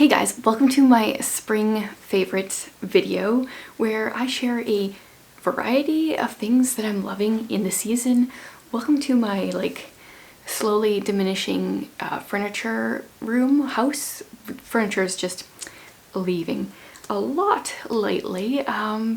Hey guys, welcome to my spring favorites video where I share a variety of things that I'm loving in the season. Welcome to my slowly diminishing furniture house. Furniture is just leaving a lot lately.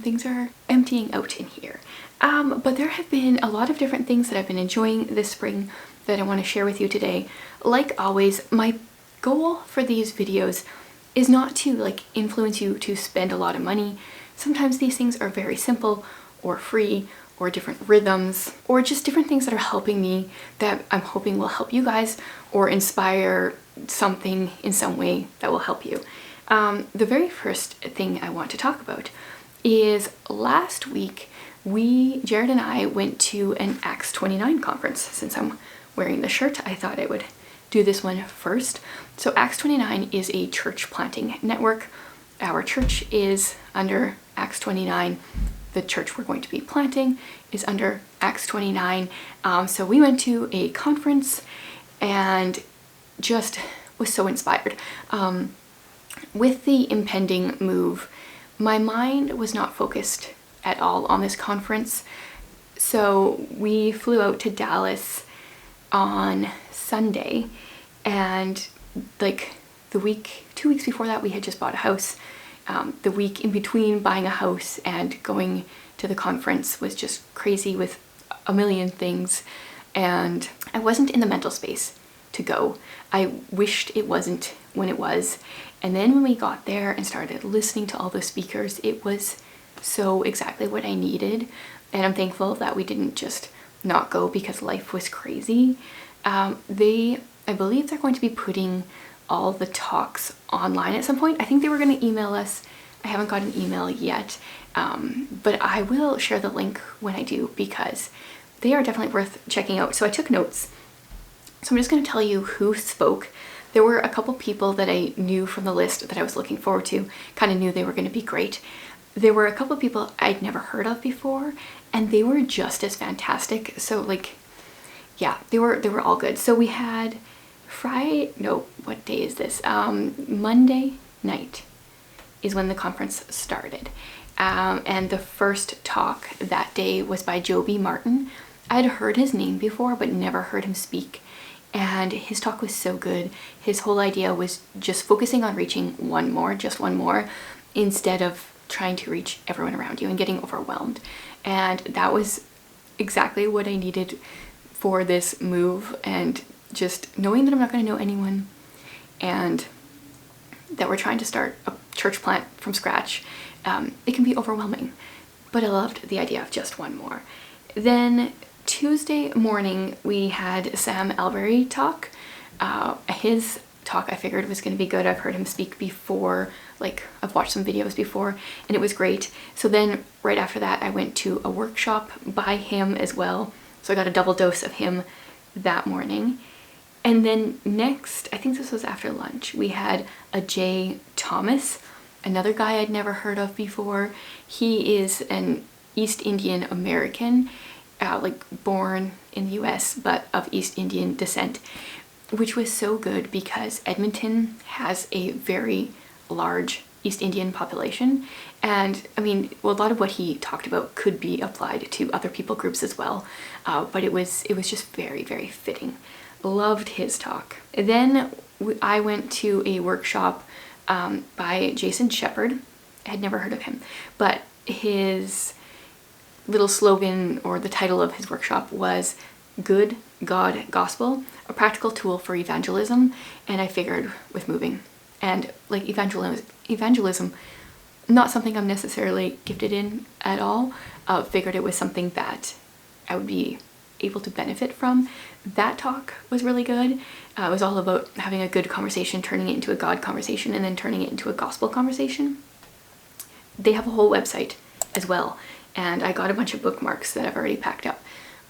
Things are emptying out in here. But there have been a lot of different things that I've been enjoying this spring that I want to share with you today. Like always, my goal for these videos is not to influence you to spend a lot of money. Sometimes these things are very simple or free or different rhythms or just different things that are helping me that I'm hoping will help you guys or inspire something in some way that will help you. The very first thing I want to talk about is last week Jared and I went to an Acts 29 conference. Since I'm wearing the shirt, I thought I would do this one first. So Acts 29 is a church planting network. Our church is under Acts 29. The church we're going to be planting is under Acts 29. So we went to a conference and just was so inspired. With the impending move, my mind was not focused at all on this conference. So we flew out to Dallas on Sunday, and 2 weeks before that we had just bought a house. The week in between buying a house and going to the conference was just crazy with a million things, and I wasn't in the mental space to go. I wished it wasn't when it was, and then when we got there and started listening to all the speakers, it was so exactly what I needed, and I'm thankful that we didn't just not go because life was crazy. I believe they're going to be putting all the talks online at some point. I think they were going to email us. I haven't got an email yet, but I will share the link when I do because they are definitely worth checking out. So I took notes. So I'm just going to tell you who spoke. There were a couple people that I knew from the list that I was looking forward to, kind of knew they were going to be great. There were a couple of people I'd never heard of before, and they were just as fantastic. So yeah, they were all good. So we had what day is this? Monday night is when the conference started. And the first talk that day was by Joby Martin. I'd heard his name before, but never heard him speak. And his talk was so good. His whole idea was just focusing on reaching just one more, instead of trying to reach everyone around you and getting overwhelmed. And that was exactly what I needed for this move, and just knowing that I'm not going to know anyone and that we're trying to start a church plant from scratch, it can be overwhelming, but I loved the idea of just one more. Then Tuesday morning we had Sam Albury talk. His talk I figured was going to be good. I've heard him speak before, I've watched some videos before, and it was great. So then right after that I went to a workshop by him as well. So I got a double dose of him that morning. And then next, I think this was after lunch, we had a Jay Thomas, another guy I'd never heard of before. He is an East Indian American, born in the US, but of East Indian descent, which was so good because Edmonton has a very large East Indian population. And I mean, well, a lot of what he talked about could be applied to other people groups as well. But it was just very, very fitting. Loved his talk. Then I went to a workshop by Jason Shepard. I had never heard of him, but his little slogan, or the title of his workshop, was Good God Gospel, a practical tool for evangelism. And I figured with moving and evangelism, not something I'm necessarily gifted in at all, figured it was something that I would be able to benefit from. That talk was really good. It was all about having a good conversation, turning it into a God conversation, and then turning it into a gospel conversation. They have a whole website as well, and I got a bunch of bookmarks that I've already packed up,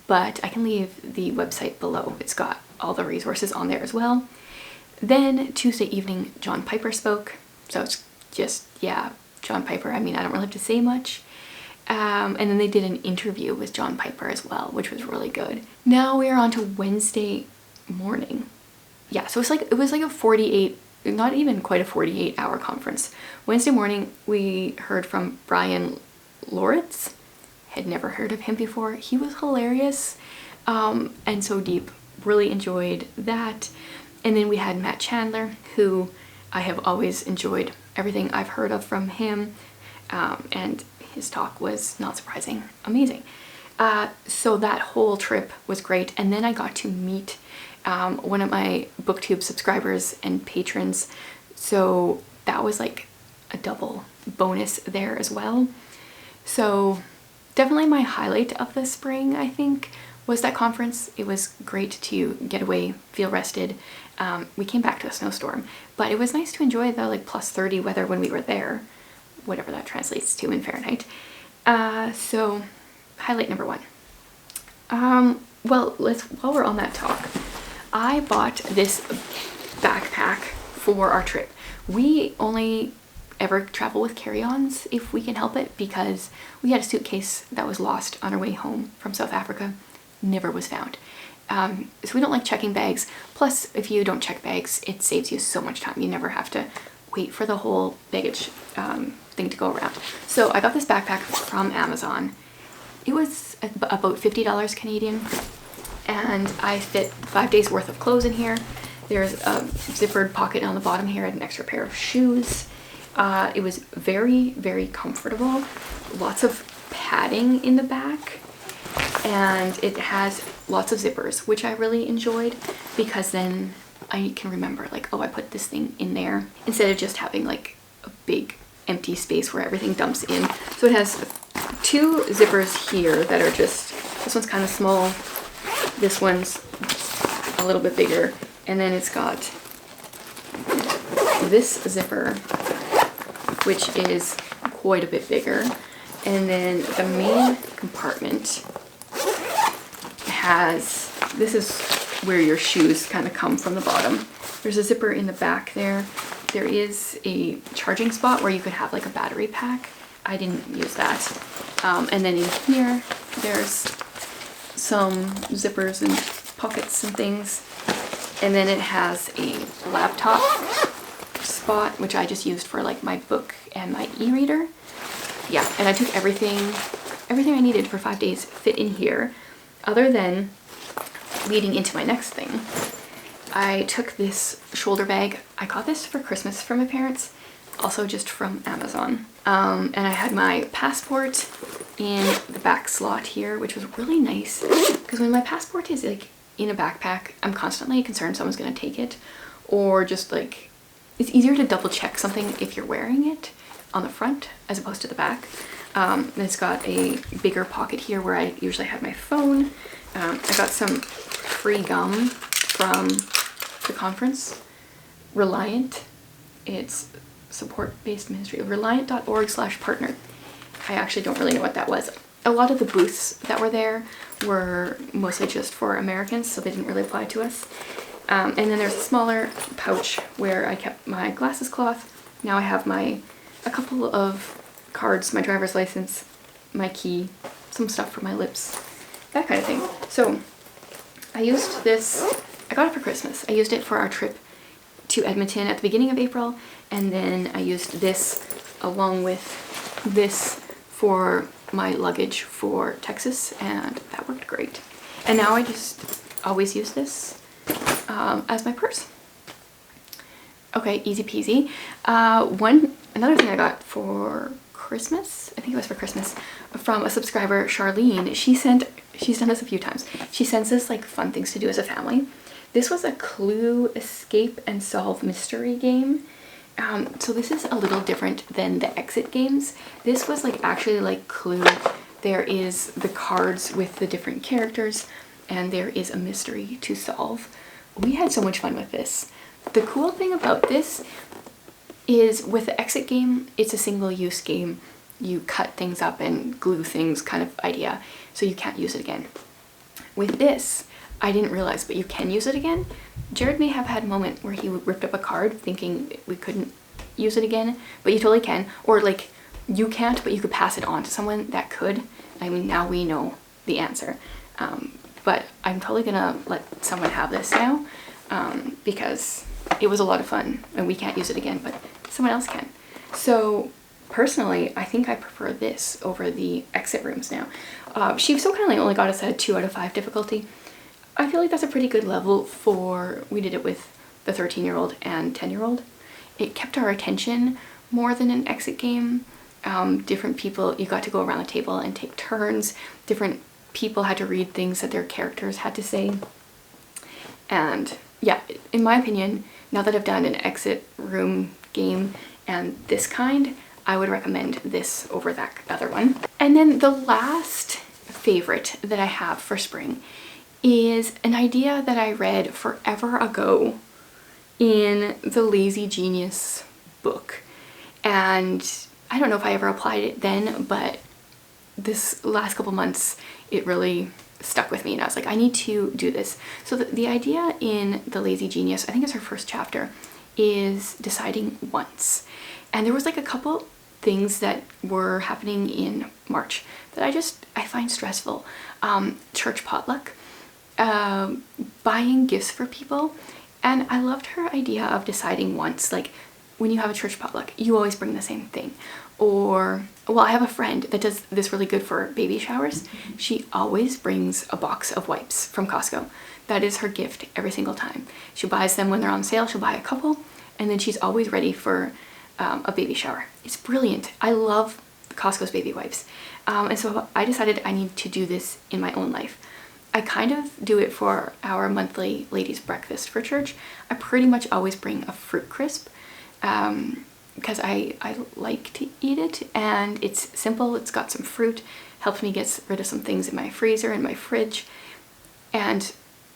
but I can leave the website below. It's got all the resources on there as well. Then Tuesday evening, John Piper spoke. So it's just, yeah, John Piper. I mean, I don't really have to say much. And then they did an interview with John Piper as well, which was really good. Now we are on to Wednesday morning. Yeah, so it was like a 48 not even quite a 48-hour conference. Wednesday morning, we heard from Brian Loritz. Had never heard of him before. He was hilarious and so deep. Really enjoyed that. And then we had Matt Chandler, who I have always enjoyed everything I've heard of from him. And his talk was, not surprising, amazing. So that whole trip was great. And then I got to meet one of my BookTube subscribers and patrons. So that was like a double bonus there as well. So definitely my highlight of the spring, I think, was that conference. It was great to get away, feel rested. We came back to a snowstorm, but it was nice to enjoy the like plus 30 weather when we were there, whatever that translates to in Fahrenheit. So highlight number one. Well, while we're on that talk, I bought this backpack for our trip. We only ever travel with carry-ons if we can help it, because we had a suitcase that was lost on our way home from South Africa. Never was found. So we don't like checking bags. Plus, if you don't check bags, it saves you so much time. You never have to wait for the whole baggage thing to go around. So I got this backpack from Amazon. It was about $50 Canadian, and I fit 5 days worth of clothes in here. There's a zippered pocket on the bottom here and an extra pair of shoes. It was very, very comfortable. Lots of padding in the back, and it has lots of zippers, which I really enjoyed, because then I can remember like, oh, I put this thing in there, instead of just having like a big empty space where everything dumps in. So it has 2 zippers here that are just, this one's kind of small, this one's a little bit bigger, and then it's got this zipper, which is quite a bit bigger. And then the main compartment has, this is where your shoes kind of come from the bottom. There's a zipper in the back there. There is a charging spot where you could have like a battery pack. I didn't use that. And then in here, there's some zippers and pockets and things. And then it has a laptop spot, which I just used for like my book and my e-reader. Yeah, and I took everything I needed for 5 days fit in here, other than leading into my next thing. I took this shoulder bag. I got this for Christmas from my parents, also just from Amazon. And I had my passport in the back slot here, which was really nice, because when my passport is like in a backpack, I'm constantly concerned someone's gonna take it, or just like, it's easier to double check something if you're wearing it on the front as opposed to the back. It's got a bigger pocket here where I usually have my phone. I got some free gum from the conference. Reliant, it's support-based ministry, reliant.org/partner. I actually don't really know what that was. A lot of the booths that were there were mostly just for Americans, so they didn't really apply to us. And then there's a smaller pouch where I kept my glasses cloth. Now I have a couple of cards, my driver's license, my key, some stuff for my lips, that kind of thing. So I used this, I got it for Christmas. I used it for our trip to Edmonton at the beginning of April, and then I used this along with this for my luggage for Texas, and that worked great. And now I just always use this as my purse. Okay, easy peasy. Another thing I got for Christmas, I think it was for Christmas, from a subscriber, Charlene. She's done this a few times. She sends us like fun things to do as a family. This was a Clue escape and solve mystery game. So this is a little different than the exit games. This was like actually like Clue. There is the cards with the different characters, and there is a mystery to solve. We had so much fun with this. The cool thing about this is with the exit game, it's a single-use game. You cut things up and glue things kind of idea, so you can't use it again. With this, I didn't realize, but you can use it again. Jared may have had a moment where he ripped up a card thinking we couldn't use it again, but you totally can. Or like, you can't, but you could pass it on to someone that could. I mean, now we know the answer. But I'm totally gonna let someone have this now, because it was a lot of fun, and we can't use it again, but someone else can. So personally, I think I prefer this over the exit rooms now. She so kindly only got us a 2 out of 5 difficulty. I feel like that's a pretty good level for, we did it with the 13-year-old and 10-year-old. It kept our attention more than an exit game. Different people, you got to go around the table and take turns. Different people had to read things that their characters had to say. And yeah, in my opinion, now that I've done an exit room game and this kind, I would recommend this over that other one. And then the last favorite that I have for spring is an idea that I read forever ago in the Lazy Genius book. And I don't know if I ever applied it then, but this last couple months, it really stuck with me, and I was like, I need to do this. So the idea in the Lazy Genius, I think it's her first chapter, is deciding once. And there was like a couple things that were happening in March that I find stressful. Church potluck, buying gifts for people. And I loved her idea of deciding once, like when you have a church potluck, you always bring the same thing. Or, well, I have a friend that does this really good for baby showers. She always brings a box of wipes from Costco. That is her gift every single time. She buys them when they're on sale. She'll buy a couple, and then she's always ready for a baby shower. It's brilliant. I love Costco's baby wipes. And so I decided I need to do this in my own life. I kind of do it for our monthly ladies' breakfast for church. I pretty much always bring a fruit crisp because I like to eat it, and it's simple. It's got some fruit, helps me get rid of some things in my freezer and my fridge, and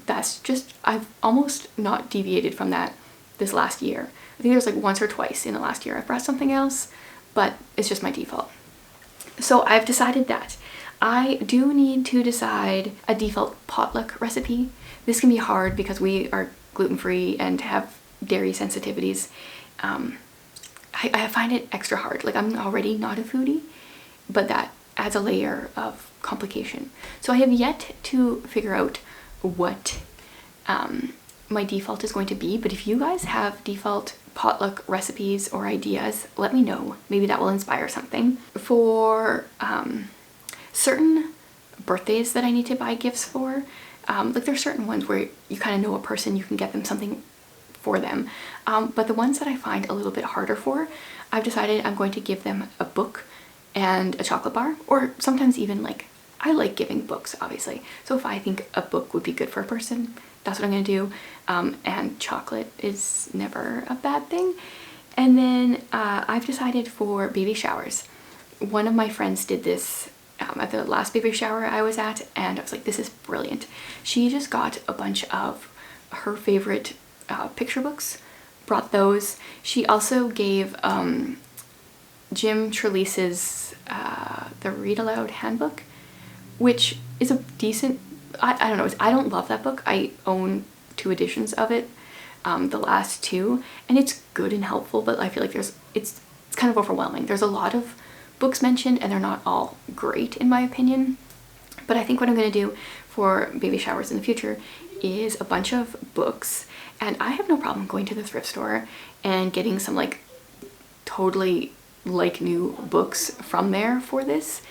that's just, I've almost not deviated from that this last year. I think there's like once or twice in the last year I've brought something else, but it's just my default. So I've decided that I do need to decide a default potluck recipe. This can be hard because we are gluten-free and have dairy sensitivities. I find it extra hard. Like, I'm already not a foodie, but that adds a layer of complication. So I have yet to figure out what my default is going to be, but if you guys have default potluck recipes or ideas, let me know. Maybe that will inspire something. For certain birthdays that I need to buy gifts for, like there's certain ones where you kind of know a person, you can get them something for them. But the ones that I find a little bit harder for, I've decided I'm going to give them a book and a chocolate bar, or sometimes even like, I like giving books, obviously. So if I think a book would be good for a person, that's what I'm gonna do. And chocolate is never a bad thing. And then I've decided for baby showers. One of my friends did this at the last baby shower I was at, and I was like, this is brilliant. She just got a bunch of her favorite picture books, brought those. She also gave Jim Trelease's The Read Aloud Handbook, which is a decent, I don't know, I don't love that book. I own 2 editions of it, the last 2, and it's good and helpful, but I feel like it's kind of overwhelming. There's a lot of books mentioned and they're not all great in my opinion. But I think what I'm going to do for baby showers in the future is a bunch of books, and I have no problem going to the thrift store and getting some like totally like new books from there for this.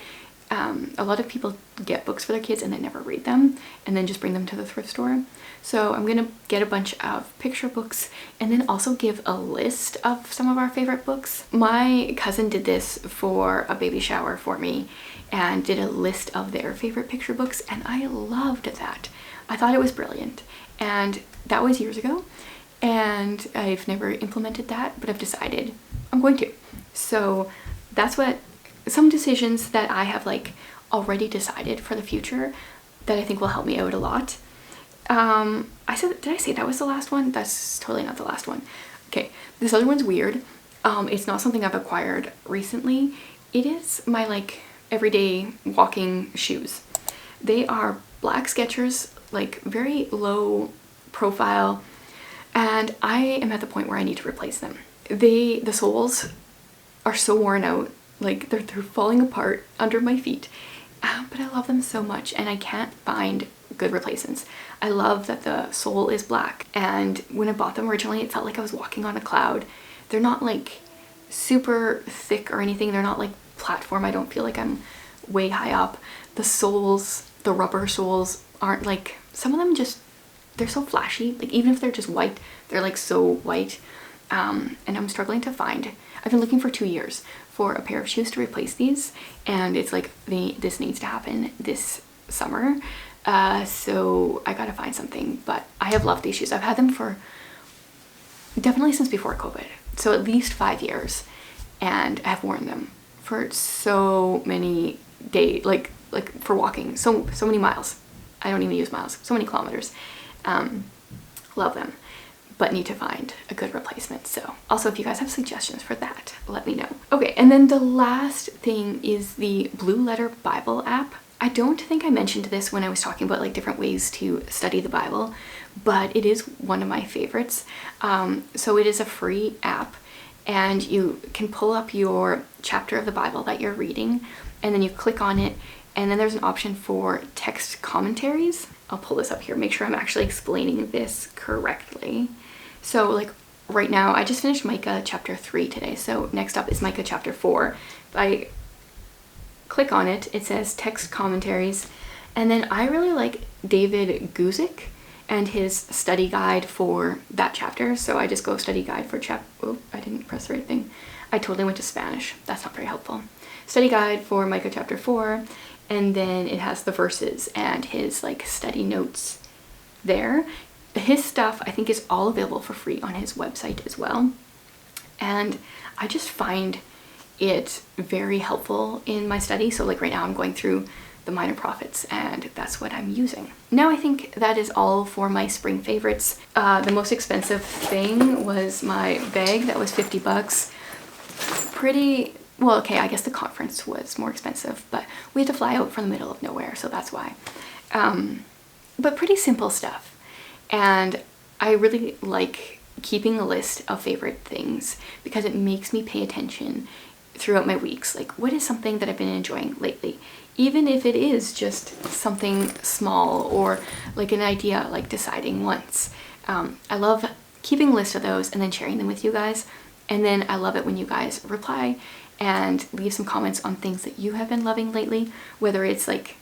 A lot of people get books for their kids and then never read them and then just bring them to the thrift store. So I'm gonna get a bunch of picture books and then also give a list of some of our favorite books. My cousin did this for a baby shower for me and did a list of their favorite picture books, and I loved that. I thought it was brilliant, and that was years ago, and I've never implemented that, but I've decided I'm going to. So that's what some decisions that I have like already decided for the future that I think will help me out a lot. Did I say that was the last one? That's totally not the last one. Okay, this other one's weird. It's not something I've acquired recently. It is my like everyday walking shoes. They are black Skechers, like very low profile, and I am at the point where I need to replace them. The soles are so worn out, like they're falling apart under my feet, but I love them so much, and I can't find good replacements. I love that the sole is black, and when I bought them originally, it felt like I was walking on a cloud. They're not like super thick or anything. They're not like platform. I don't feel like I'm way high up. The soles, the rubber soles, aren't like, some of them just, they're so flashy. Like even if they're just white, they're like so white. And I'm struggling to find, I've been looking for 2 years for a pair of shoes to replace these, and it's like this needs to happen this summer. So I gotta find something, but I have loved these shoes. I've had them for definitely since before COVID, so at least 5 years, and I have worn them for so many days, like for walking, so many miles. I don't even use miles, so many kilometers. Love them, but need to find a good replacement. So also, if you guys have suggestions for that, let me know. Okay, and then the last thing is the Blue Letter Bible app. I don't think I mentioned this when I was talking about like different ways to study the Bible, but it is one of my favorites. So it is a free app, and you can pull up your chapter of the Bible that you're reading, and then you click on it, and then there's an option for text commentaries. I'll pull this up here, make sure I'm actually explaining this correctly. So like right now, I just finished Micah chapter 3 today, so next up is Micah chapter 4. If I click on it, it says text commentaries, and then I really like David Guzik and his study guide for that chapter. So I just go study guide for oh, I didn't press the right thing. I totally went to Spanish. That's not very helpful. Study guide for Micah chapter 4, and then it has the verses and his like study notes there. His stuff I think is all available for free on his website as well, and I just find it very helpful in my study. So like right now I'm going through the Minor Prophets, and that's what I'm using. Now I think that is all for my spring favorites. The most expensive thing was my bag that was 50 bucks. Pretty, well, okay, I guess the conference was more expensive, but we had to fly out from the middle of nowhere, so that's why. But pretty simple stuff. And I really like keeping a list of favorite things because it makes me pay attention throughout my weeks. Like, what is something that I've been enjoying lately? Even if it is just something small or like an idea, like deciding once. I love keeping a list of those and then sharing them with you guys. And then I love it when you guys reply and leave some comments on things that you have been loving lately, whether it's like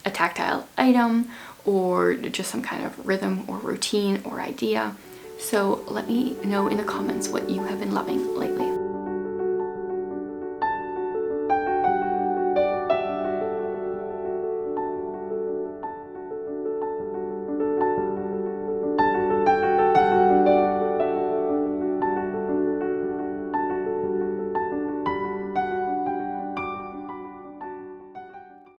a tactile item or just some kind of rhythm or routine or idea. So let me know in the comments what you have been loving lately.